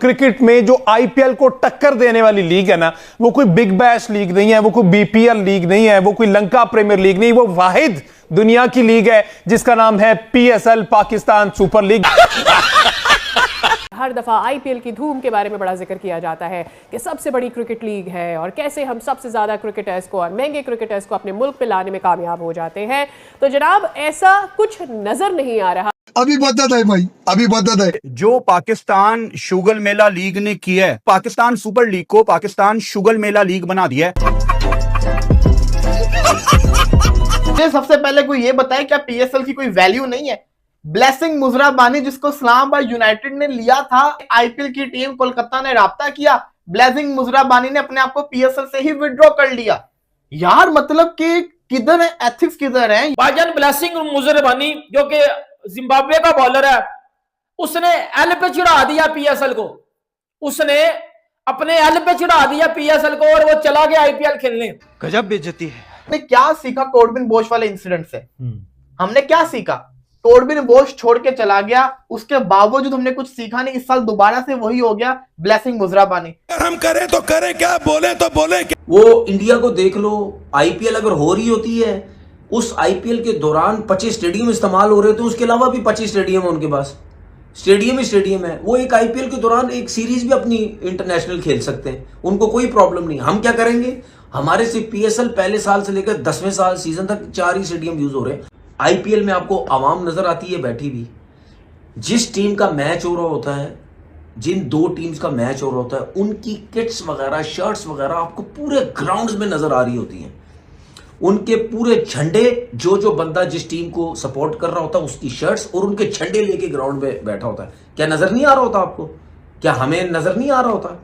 Cricket में जो IPL को टक्कर देने वाली लीग है ना, वो कोई बिग बैश लीग नहीं है, वो कोई बीपीएल लीग नहीं है, वो कोई लंका प्रीमियर लीग नहीं, वो वाहिद दुनिया की लीग है जिसका नाम है पीएसएल, पाकिस्तान सुपर लीग। हर दफा आईपीएल की धूम के बारे में बड़ा जिक्र किया जाता है कि सबसे बड़ी क्रिकेट लीग है और कैसे हम सबसे ज्यादा क्रिकेटर्स को और महंगे क्रिकेटर्स को अपने मुल्क पे लाने में कामयाब हो जाते हैं। तो जनाब ऐसा कुछ नजर नहीं आ रहा। अभी बदत है भाई, अभी बदत है। जो पाकिस्तान शुगर मेला लीग ने किया है, पाकिस्तान सुपर लीग को पाकिस्तान शुगर मेला लीग बना दिया है। सबसे पहले कोई ये बताए क्या पीएसएल की कोई वैल्यू नहीं है? ब्लेसिंग मुजराबानी जिसको इस्लामाबाद यूनाइटेड ने लिया था, आईपीएल की टीम कोलकाता ने राब्ता किया, ब्लेसिंग मुजराबानी ने अपने आप को पीएसएल से ही विड्रॉ कर लिया। यार मतलब कि किधर है एथिक्स, किधर है? भाईजान ब्लेसिंग मुजराबानी जो कि जिम्बाब्वे का बॉलर है, उसने एल पे चढ़ा दिया पीएसएल को, उसने अपने एल पे चढ़ा दिया पीएसएल को और वो चला गया आईपीएल खेलने। गजब बेइज्जती है। हमने क्या सीखा कोर्बिन बोश वाले इंसिडेंट से? हमने क्या सीखा? कोर्बिन बोश छोड़ के चला गया, उसके बावजूद हमने कुछ सीखा नहीं। इस साल दोबारा से वही हो गया, ब्लेसिंग मुजराबानी। हम करें तो करें क्या, बोले तो बोले क्या। वो इंडिया को देख लो, आईपीएल अगर हो रही होती है, उस आईपीएल के दौरान 25 स्टेडियम इस्तेमाल हो रहे थे, उसके अलावा भी 25 स्टेडियम है उनके पास, स्टेडियम ही स्टेडियम है। वो एक आईपीएल के दौरान एक सीरीज भी अपनी इंटरनेशनल खेल सकते हैं, उनको कोई प्रॉब्लम नहीं। हम क्या करेंगे? हमारे से पीएसएल पहले साल से लेकर 10वें साल सीजन तक 4 ही स्टेडियम यूज हो रहे हैं। आईपीएल में आपको आवाम नजर आती है बैठी भी, जिस टीम का मैच हो रहा होता है, जिन 2 टीम्स का मैच हो रहा होता है, उनकी किट्स वगैरह, शर्ट्स वगैरह आपको पूरे ग्राउंड्स में नजर आ रही होती हैं। उनके पूरे झंडे, जो बंदा जिस टीम को सपोर्ट कर रहा होता है उसकी शर्ट्स और उनके झंडे लेके ग्राउंड में बैठा होता है। क्या नजर नहीं आ रहा होता आपको? क्या हमें नजर नहीं आ रहा होता?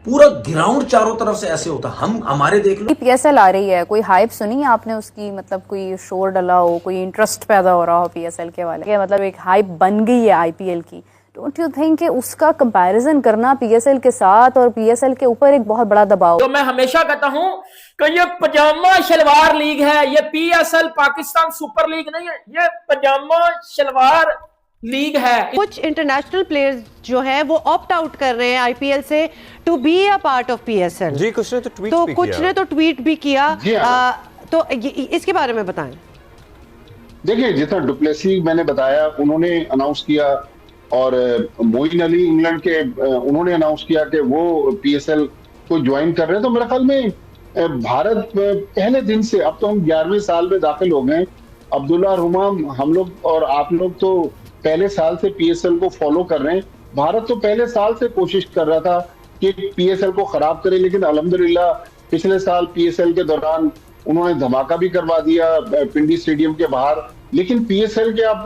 पूरा ग्राउंड चारों तरफ से ऐसे होता। हम हमारे देख लो, पीएसएल आ रही है, कोई हाइप सुनी है आपने उसकी? मतलब कोई शोर डला हो, कोई इंटरेस्ट पैदा हो रहा हो पीएसएल के वाले, मतलब एक हाइप बन गई है आईपीएल की। डोंट यू थिंक कि उसका कंपैरिजन करना पीएसएल के साथ और पीएसएल के ऊपर एक बहुत बड़ा दबाव? तो मैं हमेशा कहता हूं कि ये पजामा शलवार लीग है, ये पीएसएल पाकिस्तान सुपर लीग नहीं है, ये पजामा शलवार लीग है। कुछ इंटरनेशनल प्लेयर्स जो है वो ऑप्ट आउट कर रहे हैं आईपीएल से to be a part of PSL. जी, कुछ ने तो ट्वीट भी किया। तो इसके बारे में बताएं। देखिए, जितना डुप्लेसी मैंने बताया, उन्होंने अनाउंस किया, और मोइन अली इंग्लैंड के उन्होंने अनाउंस किया कि वो पीएसएल को ज्वाइन कर रहे हैं। तो मेरे ख्याल में भारत पहले दिन से, अब तो हम 11वें साल में दाखिल हो गए। अब्दुल्ला और हुमाम, हम लोग और आप लोग तो पहले साल से पीएसएल को फॉलो कर रहे हैं। भारत तो पहले साल से कोशिश कर रहा था कि पीएसएल को खराब करे, लेकिन अल्हम्दुलिल्लाह पिछले साल पीएसएल के दौरान उन्होंने धमाका भी करवा दिया पिंडी स्टेडियम के बाहर। लेकिन पीएसएल के आप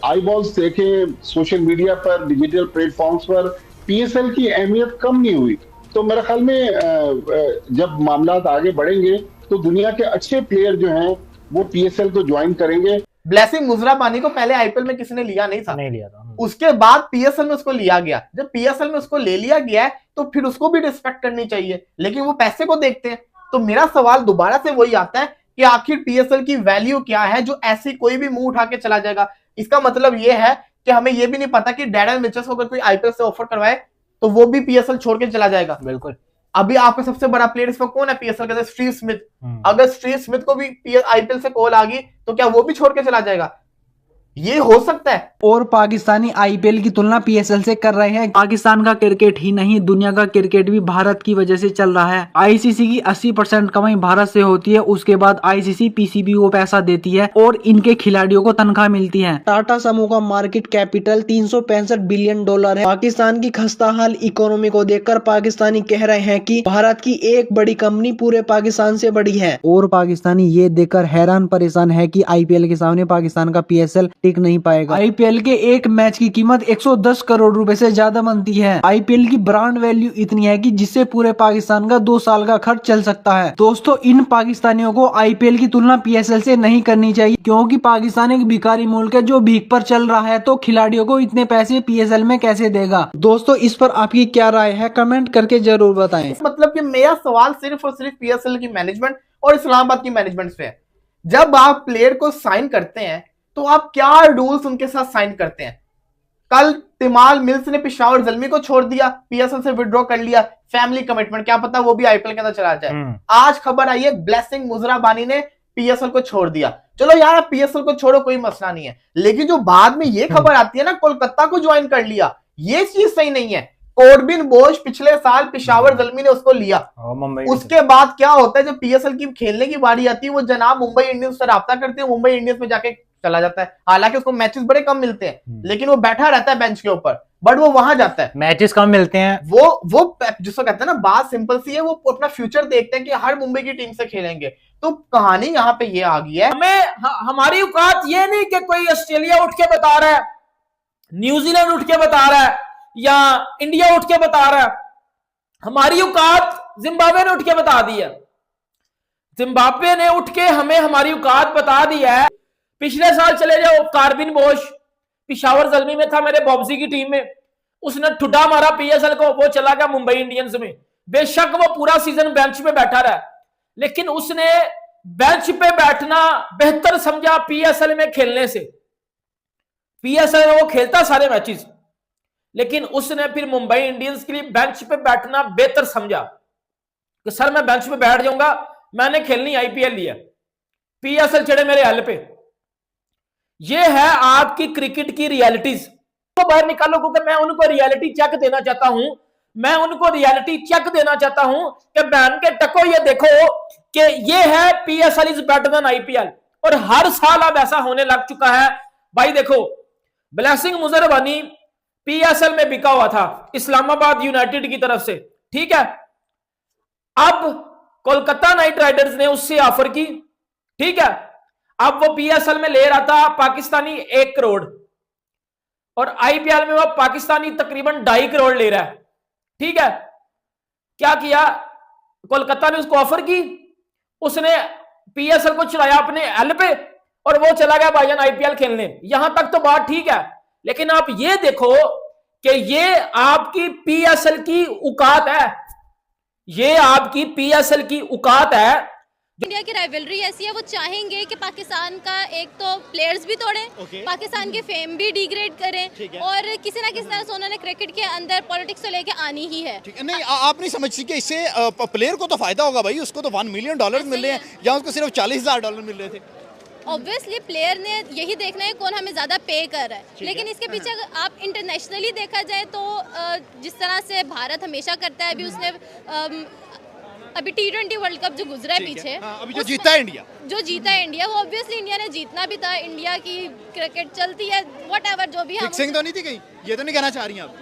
आई बॉल्स देखें, सोशल मीडिया पर, डिजिटल प्लेटफॉर्म्स पर पीएसएल की अहमियत कम नहीं हुई। तो मेरे ख्याल में जब मामलात आगे बढ़ेंगे तो दुनिया के अच्छे प्लेयर जो हैं वो पीएसएल को ज्वाइन करेंगे। ब्लेसिंग मुजराबानी को पहले आईपीएल में किसी ने लिया नहीं था, नहीं लिया था। उसके बाद पीएसएल में उसको लिया गया। जब पीएसएल में उसको ले लिया गया है तो फिर उसको भी रिस्पेक्ट करनी चाहिए, लेकिन वो पैसे को देखते हैं। तो मेरा सवाल दोबारा से वही आता है कि आखिर पीएसएल की वैल्यू क्या है जो ऐसी कोई भी मुंह उठा के चला जाएगा? इसका मतलब ये है कि हमें ये भी नहीं पता कि डैरेन मिचेल्स को अगर कोई आईपीएल से ऑफर करवाए तो वो भी पीएसएल छोड़ के चला जाएगा। बिल्कुल। अभी आपका सबसे बड़ा प्लेयर इस वक्त कौन है पीएसएल का? Steve Smith. अगर स्टीव स्मिथ को भी आईपीएल से कॉल आ गई तो क्या वो भी छोड़ के चला जाएगा? ये हो सकता है। और पाकिस्तानी आईपीएल की तुलना पीएसएल से कर रहे हैं। पाकिस्तान का क्रिकेट ही नहीं, दुनिया का क्रिकेट भी भारत की वजह से चल रहा है। आईसीसी की 80% कमाई भारत से होती है, उसके बाद आईसीसी पीसीबी को पैसा देती है और इनके खिलाड़ियों को तनख्वाह मिलती है। टाटा समूह का मार्केट कैपिटल 365 बिलियन डॉलर है। पाकिस्तान की खस्ता हाल इकोनॉमी को देखकर पाकिस्तानी कह रहे हैं कि भारत की एक बड़ी कंपनी पूरे पाकिस्तान से बड़ी है। और पाकिस्तानी ये देखकर हैरान परेशान है कि आईपीएल के सामने पाकिस्तान का पीएसएल टिक नहीं पाएगा। आईपीएल के एक मैच की कीमत 110 करोड़ रुपए से ज्यादा बनती है। आईपीएल की ब्रांड वैल्यू इतनी है कि जिससे पूरे पाकिस्तान का 2 साल का खर्च चल सकता है। दोस्तों, इन पाकिस्तानियों को आईपीएल की तुलना पीएसएल से नहीं करनी चाहिए, क्योंकि पाकिस्तान एक भिखारी मुल्क है जो भीख पर चल रहा है, तो खिलाड़ियों को इतने पैसे पीएसएल में कैसे देगा? दोस्तों, इस पर आपकी क्या राय है? कमेंट करके जरूर बताएं। मतलब कि मेरा सवाल सिर्फ और सिर्फ पीएसएल की मैनेजमेंट और इस्लामाबाद की मैनेजमेंट से है। जब आप प्लेयर को साइन करते हैं तो आप क्या रूल्स उनके साथ साइन करते हैं? कल तिमाल मिल्स ने पेशावर ज़ल्मी को छोड़ दिया, पीएसएल से विड्रॉ कर लिया, फैमिली कमिटमेंट, क्या पता वो भी आईपीएल के अंदर चला जाए। आज खबर आई है ब्लेसिंग मुजराबानी ने पीएसएल को छोड़ दिया। चलो यार पीएसएल को छोड़ो, कोई मसला नहीं है, लेकिन जो बाद में ये खबर आती है ना कोलकाता को ज्वाइन कर लिया, ये चीज सही नहीं है। कॉर्बिन बोश पिछले साल पेशावर ज़ल्मी ने उसको लिया, उसके बाद क्या होता है जब पीएसएल की खेलने की बारी आती है वो जनाब मुंबई इंडियंस से राब्ता करते हैं, मुंबई इंडियंस में जाके चला जाता है। हालांकि उसको मैचेस बड़े कम मिलते हैं, लेकिन वो बैठा रहता है बेंच के ऊपर, बट वो वहां जाता है। मैचेस कम मिलते हैं, वो जिसको कहते हैं ना, बात सिंपल सी है, वो अपना फ्यूचर देखते हैं कि हर मुंबई की टीम से खेलेंगे। तो कहानी यहाँ पे ये आ गई है। हमारी औकात ये नहीं कि कोई ऑस्ट्रेलिया उठ के बता रहा है, न्यूजीलैंड उठ के बता रहा है, या इंडिया उठ के बता रहा है। हमारी औकात जिम्बाब्वे ने उठ के बता दी है। जिम्बाब्वे ने उठ के हमें हमारी औकात बता दी है। पिछले साल चले जाओ, कार्बिन बोश पेशावर ज़ल्मी में था, मेरे बॉब्जी की टीम में, उसने ठुड्डा मारा पीएसएल को, वो चला गया मुंबई इंडियंस में। बेशक वो पूरा सीजन बेंच पे बैठा रहा, लेकिन उसने बेंच पे बैठना बेहतर समझा पीएसएल में खेलने से। पीएसएल में वो खेलता सारे मैचेस, लेकिन उसने फिर मुंबई इंडियंस के लिए बेंच पे बैठना बेहतर समझा कि सर मैं बेंच पे बैठ जाऊंगा, मैंने खेलनी आईपीएल लिया, पीएसएल चढ़े मेरे हल पे। ये है आपकी क्रिकेट की रियलिटीज। तो बाहर निकालो, क्योंकि मैं उनको रियलिटी चेक देना चाहता हूं। मैं उनको रियलिटी चेक देना चाहता हूं कि बहन के टको ये देखो कि ये है PSL is better than IPL, और हर साल अब ऐसा होने लग चुका है। भाई देखो, ब्लेसिंग मुजरबानी पीएसएल में बिका हुआ था इस्लामाबाद यूनाइटेड की तरफ से, ठीक है। अब कोलकाता नाइट राइडर्स ने उससे ऑफर की, ठीक है। अब वो पीएसएल में ले रहा था पाकिस्तानी 1 करोड़, और आईपीएल में वो पाकिस्तानी तकरीबन 2.5 करोड़ ले रहा है, ठीक है। क्या किया, कोलकाता ने उसको ऑफर की, उसने पीएसएल को चलाया अपने एल पे, और वो चला गया भाईजान आईपीएल खेलने। यहां तक तो बात ठीक है, लेकिन आप ये देखो कि ये आपकी पीएसएल की औकात है, ये आपकी पीएसएल की औकात है। इंडिया की राइवलरी ऐसी है, वो चाहेंगे कि पाकिस्तान का एक तो प्लेयर्स भी तोड़ें, पाकिस्तान के फेम भी डिग्रेड करें, और किसी ना किसी तरह से उन्होंने क्रिकेट के अंदर पॉलिटिक्स तो लेके आनी ही है। नहीं, आप नहीं समझती कि इससे प्लेयर को तो फायदा होगा भाई, उसको तो $1 मिलियन मिल रहे हैं, या उसको सिर्फ $40,000 मिल रहे थे। ऑब्वियसली प्लेयर ने यही देखना है कौन हमें ज़्यादा पे कर रहा है, लेकिन इसके पीछे अगर आप इंटरनेशनली देखा जाए तो जिस तरह से भारत हमेशा करता है, अभी उसने अभी T20 वर्ल्ड कप जो गुजरा है पीछे, अभी जो जीता है इंडिया, वो ऑब्वियसली इंडिया ने जीतना भी था। इंडिया की क्रिकेट चलती है, व्हाटएवर जो भी, फिक्सिंग तो नहीं थी कहीं, ये तो नहीं कहना चाह रही हैं आप?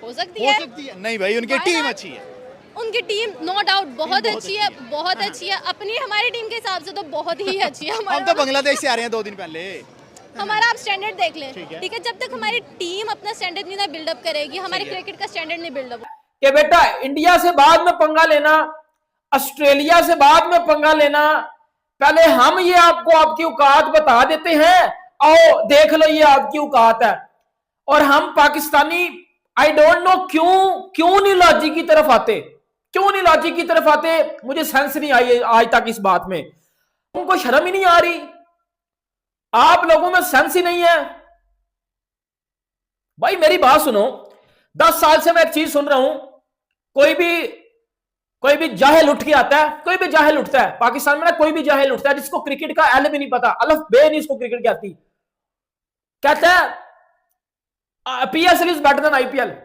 हो सकती है। नहीं भाई, उनकी टीम अच्छी है, उनकी टीम नो डाउट बहुत अच्छी है, बहुत अच्छी है। अपनी हमारी टीम के हिसाब से तो बहुत ही अच्छी है। हम तो बांग्लादेश से आ रहे हैं 2 दिन पहले। हमारा आप स्टैंडर्ड देख लें, ठीक है। जब तक हमारी टीम अपना स्टैंडर्ड नहीं ना बिल्डअप करेगी, हमारे क्रिकेट का स्टैंडर्ड नहीं बिल्डअप कि बेटा इंडिया से बाद में पंगा लेना, ऑस्ट्रेलिया से बाद में पंगा लेना, पहले हम ये आपको आपकी औकात बता देते हैं, आओ देख लो ये आपकी औकात है। और हम पाकिस्तानी आई डोंट नो क्यों नहीं लॉजिक की तरफ आते, क्यों नहीं लॉजिक की तरफ आते, मुझे सेंस नहीं आई आज तक इस बात में। उनको शर्म ही नहीं आ रही, आप लोगों में सेंस ही नहीं है। भाई मेरी बात सुनो, 10 साल से मैं एक चीज सुन रहा हूं, कोई भी जाहिल उठ के आता है, कोई भी जाहिल उठता है पाकिस्तान में ना, कोई भी जाहिल उठता है जिसको क्रिकेट का एल भी नहीं पता, अलफ बे नहीं इसको क्रिकेट की आती, कहता है PSL is better than IPL.